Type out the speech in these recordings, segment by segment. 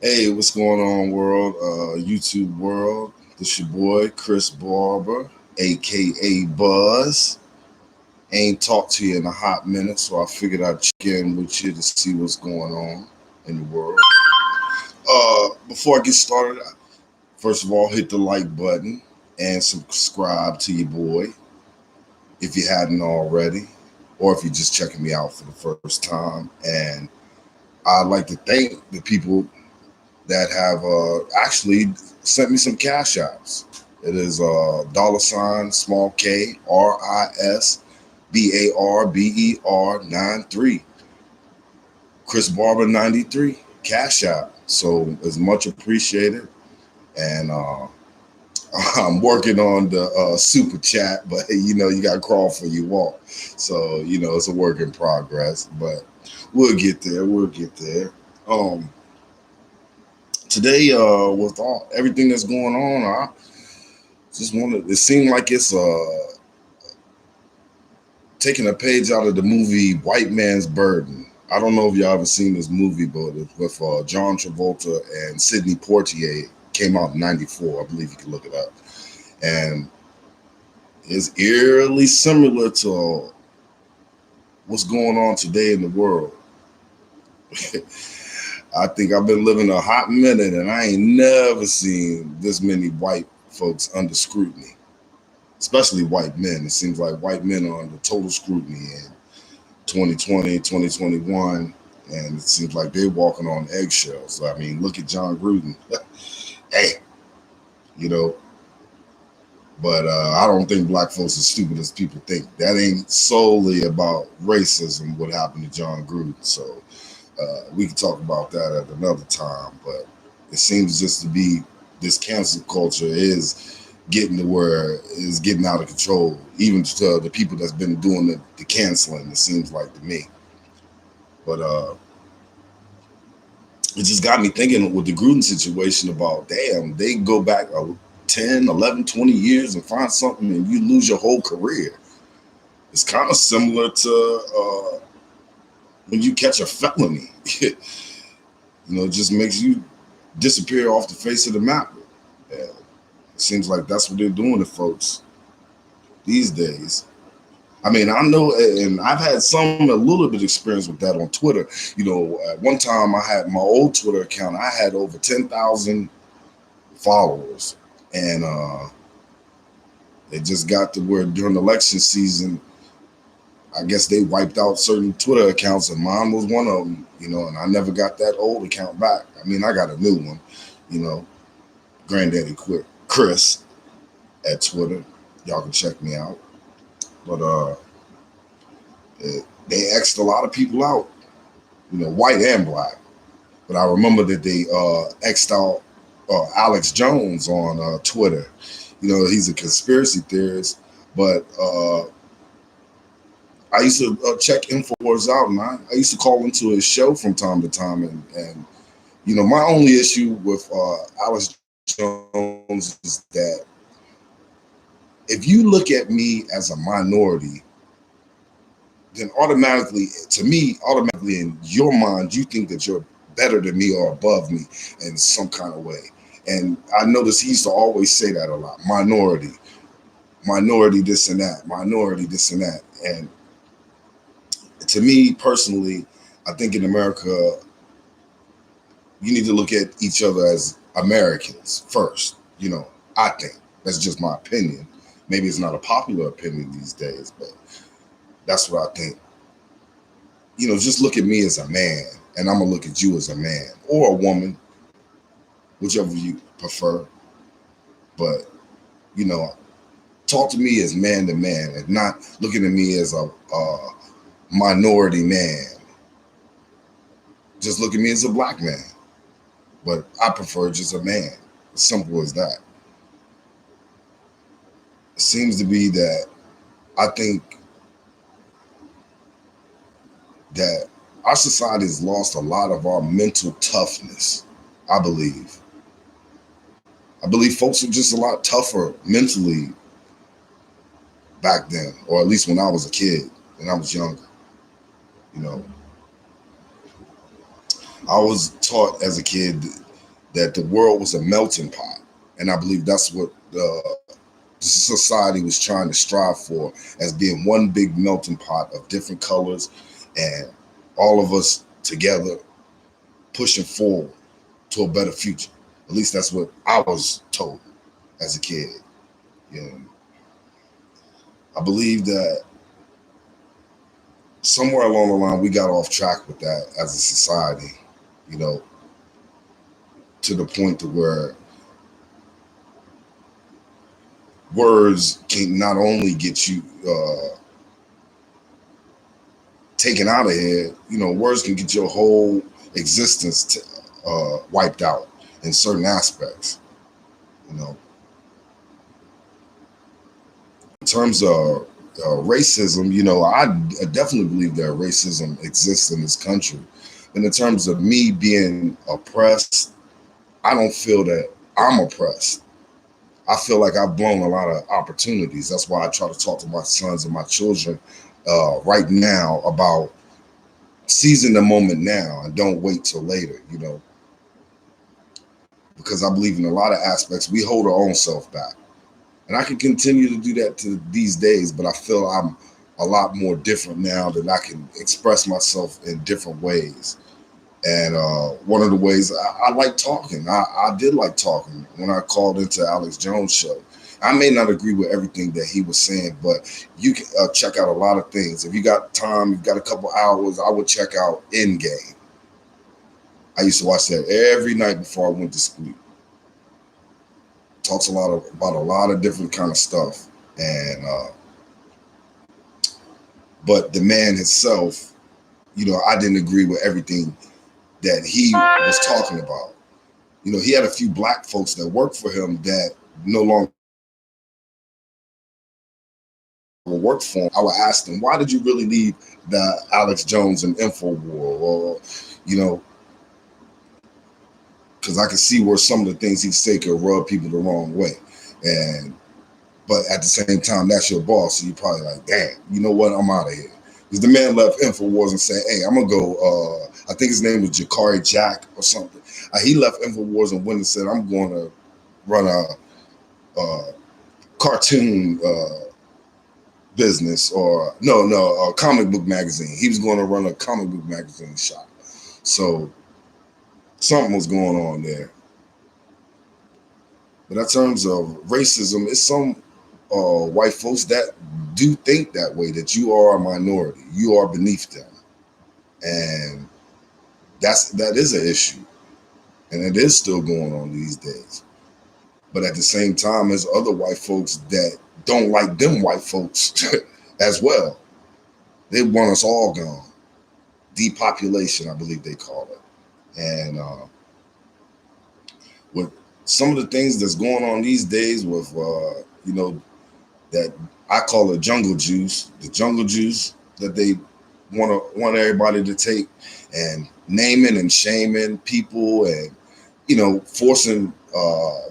Hey, what's going on, world? YouTube world. This your boy Chris Barber, aka Buzz. Ain't talked to you in a hot minute, so I figured I'd check in with you to see what's going on in the world. Before I get started, first of all, hit the like button and subscribe to your boy if you hadn't already, or if you're just checking me out for the first time. And I'd like to thank the people that have actually sent me some cash apps. It is dollar sign small K RisBarber Chris Barber 93 cash app. So it's much appreciated, and I'm working on the super chat, but you got to crawl for you walk. So it's a work in progress, but we'll get there. We'll get there. Um, Today, with all everything that's going on, I just wanted. It seemed like it's taking a page out of the movie White Man's Burden. I don't know if y'all ever seen this movie, but it's with John Travolta and Sidney Poitier. Came out in '94, I believe you can look it up, and it's eerily similar to what's going on today in the world. I think I've been living a hot minute, and I ain't never seen this many white folks under scrutiny, especially white men. It seems like white men are under total scrutiny in 2020, 2021, and it seems like they're walking on eggshells. I mean, look at John Gruden. Hey, you know, but I don't think black folks as stupid as people think. That ain't solely about racism, what happened to John Gruden. So we can talk about that at another time, but it seems just to be this cancel culture is getting to where it's getting out of control, even to the people that's been doing the canceling, it seems like to me. But it just got me thinking with the Gruden situation about, damn, they go back 10, 11, 20 years and find something and you lose your whole career. It's kind of similar to when you catch a felony. It just makes you disappear off the face of the map. Yeah. It seems like that's what they're doing to folks these days. I mean, I know, and I've had a little bit experience with that on Twitter. At one time I had my old Twitter account. I had over 10,000 followers, and it just got to where during election season, I guess they wiped out certain Twitter accounts, and mine was one of them. And I never got that old account back. I mean, I got a new one. Granddaddy Chris at Twitter. Y'all can check me out. But they X'd a lot of people out, white and black. But I remember that they X'd out Alex Jones on Twitter. He's a conspiracy theorist, but I used to check Infowars out, and I used to call into his show from time to time. And my only issue with Alex Jones is that if you look at me as a minority, then automatically in your mind, you think that you're better than me or above me in some kind of way. And I noticed he used to always say that a lot: minority, this and that, minority, this and that. And to me personally, I think in America, you need to look at each other as Americans first. I think that's just my opinion. Maybe it's not a popular opinion these days, but that's what I think. Just look at me as a man, and I'm gonna look at you as a man or a woman, whichever you prefer. But you know, talk to me as man to man, and not looking at me as a minority man. Just look at me as a black man, but I prefer just a man. As simple as that. It seems to be that I think that our society has lost a lot of our mental toughness. I believe. I believe folks were just a lot tougher mentally back then, or at least when I was a kid, when I was younger. You know, I was taught as a kid that the world was a melting pot. And I believe that's what society was trying to strive for, as being one big melting pot of different colors, and all of us together pushing forward to a better future. At least that's what I was told as a kid. You know, I believe that somewhere along the line we got off track with that as a society, you know, to the point to where words can not only get you taken out of here, you know, words can get your whole existence wiped out in certain aspects, you know. In terms of racism, you know, I definitely believe that racism exists in this country. And in terms of me being oppressed, I don't feel that I'm oppressed. I feel like I've blown a lot of opportunities. That's why I try to talk to my sons and my children right now about seizing the moment now and don't wait till later, you know, because I believe in a lot of aspects we hold our own self back. And I can continue to do that to these days, but I feel I'm a lot more different now, that I can express myself in different ways. And one of the ways I like talking, I did like talking when I called into Alex Jones' show. I may not agree with everything that he was saying, but you can check out a lot of things. If you got time, you've got a couple hours, I would check out Endgame. I used to watch that every night before I went to sleep. Talks about a lot of different kind of stuff. And but the man himself, you know, I didn't agree with everything that he was talking about. You know, he had a few black folks that worked for him that no longer work for him. I would ask them, why did you really leave the Alex Jones and InfoWar? Or, you know, because I could see where some of the things he say could rub people the wrong way. But at the same time, that's your boss, so you're probably like, damn, you know what, I'm out of here. Because the man left InfoWars and said, hey, I'm going to go, I think his name was Jakari Jack or something. He left InfoWars and went and said, I'm going to run a cartoon business, or a comic book magazine. He was going to run a comic book magazine shop. So something was going on there. But in terms of racism, it's some white folks that do think that way, that you are a minority, you are beneath them. And that is an issue. And it is still going on these days. But at the same time, there's other white folks that don't like them white folks as well. They want us all gone. Depopulation, I believe they call it. And with some of the things that's going on these days with, you know, that I call it jungle juice, the jungle juice that they want everybody to take, and naming and shaming people, and, you know, forcing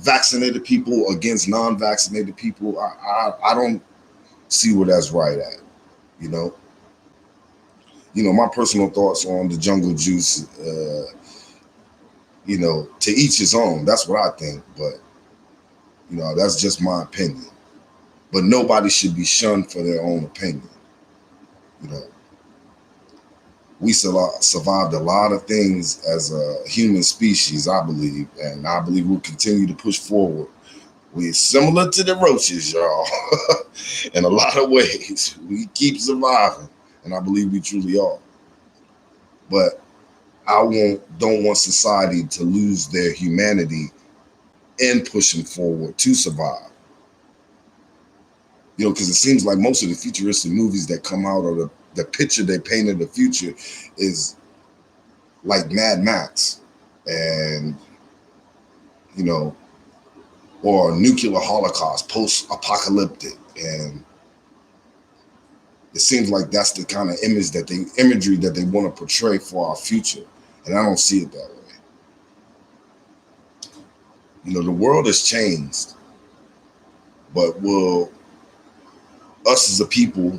vaccinated people against non-vaccinated people. I don't see where that's right at, you know. You know, my personal thoughts on the jungle juice, you know, to each his own. That's what I think, but, you know, that's just my opinion. But nobody should be shunned for their own opinion. You know, we survived a lot of things as a human species, I believe, and I believe we'll continue to push forward. We're similar to the roaches, y'all, in a lot of ways. We keep surviving, and I believe we truly are. But I don't want society to lose their humanity in pushing forward to survive. You know, because it seems like most of the futuristic movies that come out, or the picture they paint of the future, is like Mad Max, and, you know, or nuclear holocaust, post-apocalyptic, and it seems like that's the kind of imagery that they want to portray for our future, and I don't see it that way. You know, the world has changed, but will us as a people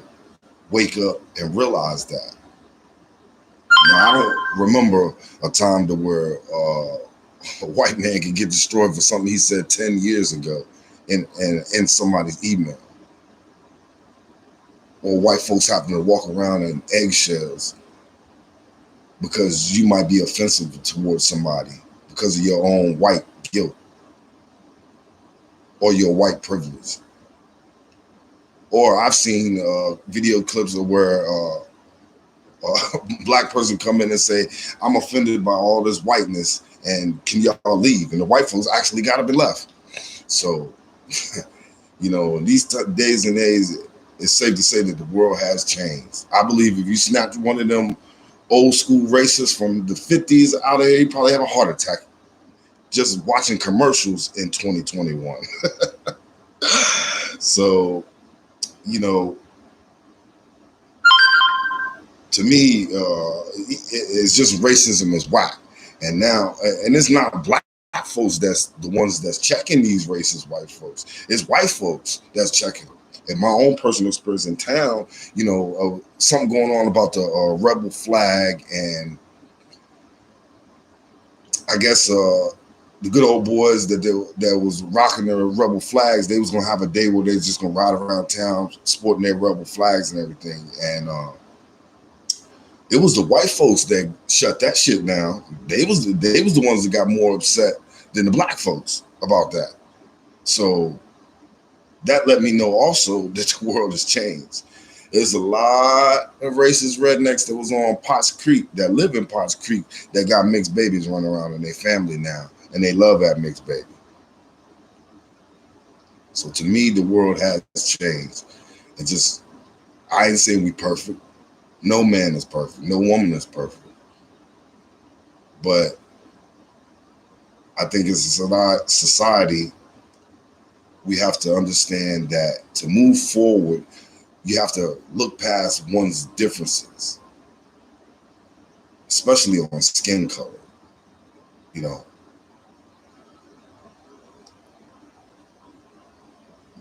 wake up and realize that? Now, I don't remember a time to where a white man can get destroyed for something he said 10 years ago in somebody's email. Or white folks happen to walk around in eggshells because you might be offensive towards somebody because of your own white guilt or your white privilege. Or I've seen video clips of where a black person come in and say, I'm offended by all this whiteness and can y'all leave? And the white folks actually got to be left. So, in these days and age, it's safe to say that the world has changed. I believe if you snapped one of them old school racists from the 50s out of here, you probably have a heart attack just watching commercials in 2021. So, to me, it's just racism is whack. And now, and it's not black folks that's the ones that's checking these racist white folks. It's white folks that's checking. In my own personal experience in town, something going on about the rebel flag, and I guess the good old boys that was rocking their rebel flags, they was gonna have a day where they just gonna ride around town sporting their rebel flags and everything. And it was the white folks that shut that shit down. They was the ones that got more upset than the black folks about that. So that let me know also that the world has changed. There's a lot of racist rednecks that was on Potts Creek, that live in Potts Creek, that got mixed babies running around in their family now, and they love that mixed baby. So to me, the world has changed. And just, I ain't saying we perfect. No man is perfect. No woman is perfect. But I think as a society, we have to understand that to move forward, you have to look past one's differences, especially on skin color.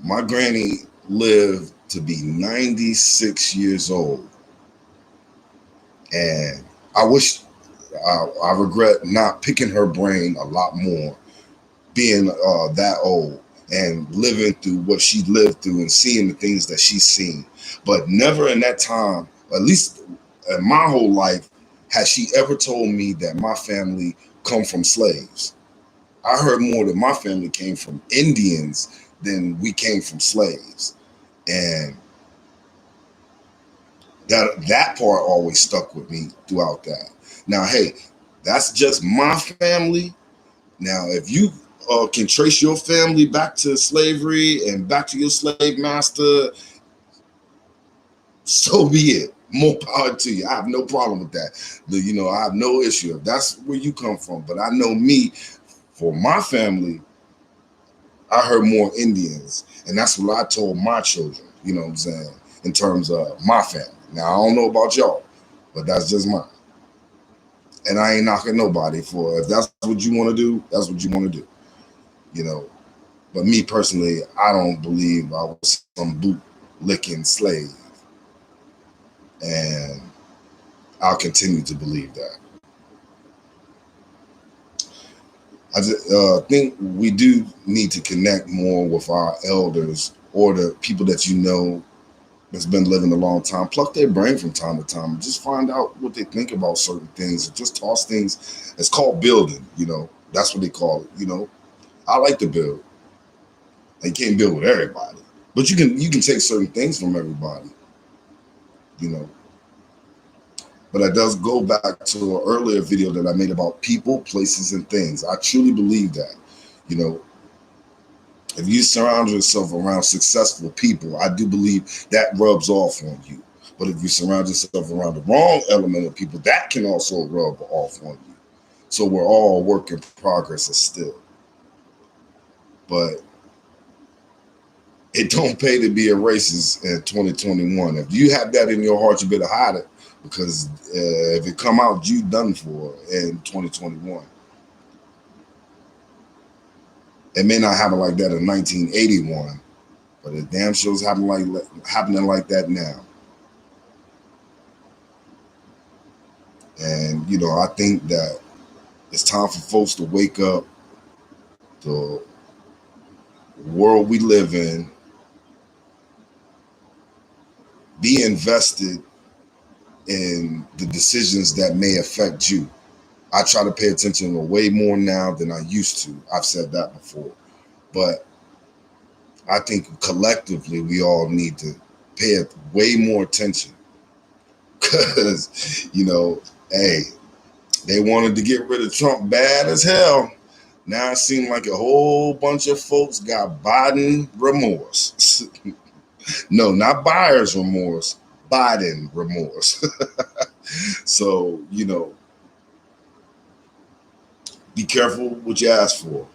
My granny lived to be 96 years old. And I regret not picking her brain a lot more, being that old and living through what she lived through and seeing the things that she's seen. But never in that time, at least in my whole life, has she ever told me that my family come from slaves. I heard more that my family came from Indians than we came from slaves. And that part always stuck with me throughout that. Now, hey, that's just my family. Now, if you can trace your family back to slavery and back to your slave master, so be it. More power to you. I have no problem with that. I have no issue if that's where you come from. But I know me, for my family, I heard more Indians. And that's what I told my children, you know what I'm saying, in terms of my family. Now, I don't know about y'all, but that's just mine. And I ain't knocking nobody for, if that's what you want to do, that's what you want to do. But me personally, I don't believe I was some boot-licking slave. And I'll continue to believe that. I just think we do need to connect more with our elders or the people that that's been living a long time. Pluck their brain from time to time and just find out what they think about certain things and just toss things. It's called building, That's what they call it, I like to build. You can't build with everybody, but you can take certain things from everybody, But it does go back to an earlier video that I made about people, places, and things. I truly believe that, if you surround yourself around successful people, I do believe that rubs off on you. But if you surround yourself around the wrong element of people, that can also rub off on you. So we're all a work in progress still. But it don't pay to be a racist in 2021. If you have that in your heart, you better hide it, because if it come out, you done for in 2021. It may not happen like that in 1981, but it damn sure is happening like that now. And I think that It's time for folks to wake up. The world we live in, be invested in the decisions that may affect you. I try to pay attention way more now than I used to. I've said that before. But I think collectively we all need to pay way more attention. Because, hey, they wanted to get rid of Trump bad as hell. Now it seems like a whole bunch of folks got Biden remorse. No, not buyer's remorse, Biden remorse. So, be careful what you ask for.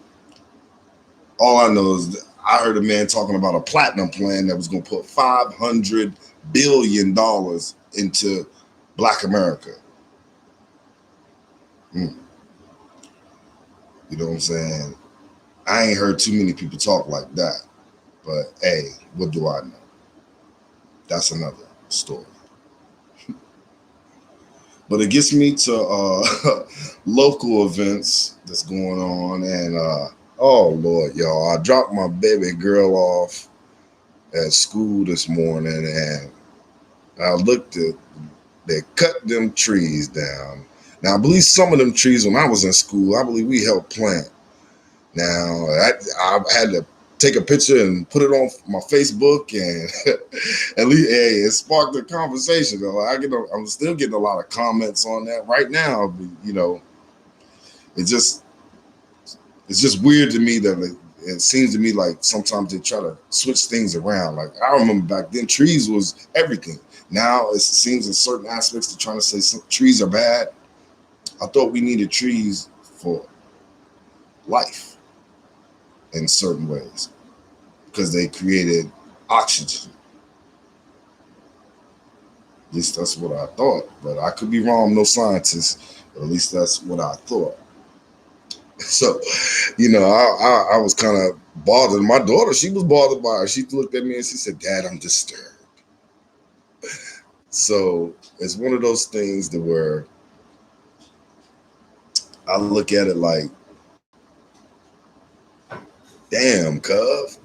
All I know is that I heard a man talking about a platinum plan that was going to put $500 billion into Black America. You know what I'm saying? I ain't heard too many people talk like that. But hey, what do I know? That's another story. But it gets me to local events that's going on. And oh, Lord, y'all, I dropped my baby girl off at school this morning, and I looked at, they cut them trees down. Now, I believe some of them trees, when I was in school, I believe we helped plant. Now, I had to take a picture and put it on my Facebook, and at least, hey, it sparked a conversation. I'm still getting a lot of comments on that right now. It's just weird to me that it seems to me like sometimes they try to switch things around. Like, I remember back then, trees was everything. Now it seems in certain aspects they're trying to say some trees are bad. I thought we needed trees for life in certain ways because they created oxygen. At least that's what I thought, but I could be wrong. I'm no scientist, but at least that's what I thought. So, I was kind of bothered. My daughter, she was bothered by it. She looked at me and she said, "Dad, I'm disturbed." So it's one of those things that where I look at it like, damn, cuz,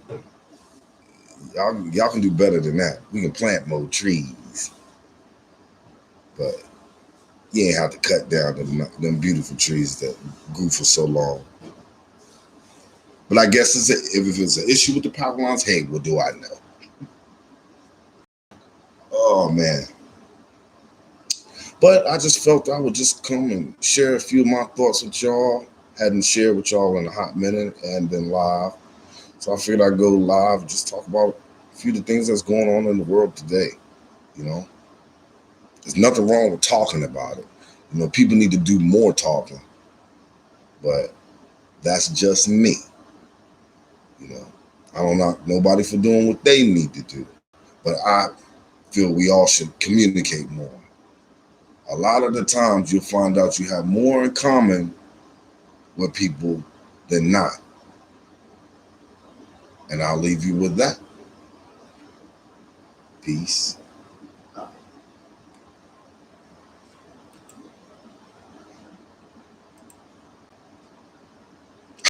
y'all can do better than that. We can plant more trees, but you ain't have to cut down them beautiful trees that grew for so long. But I guess if it's an issue with the power lines, hey, what do I know? Oh, man. But I just felt I would just come and share a few of my thoughts with y'all. Hadn't shared with y'all in a hot minute and been live. So I figured I'd go live and just talk about a few of the things that's going on in the world today. There's nothing wrong with talking about it. People need to do more talking. But that's just me. I don't knock nobody for doing what they need to do. But I feel we all should communicate more. A lot of the times you'll find out you have more in common with people than not. And I'll leave you with that. Peace.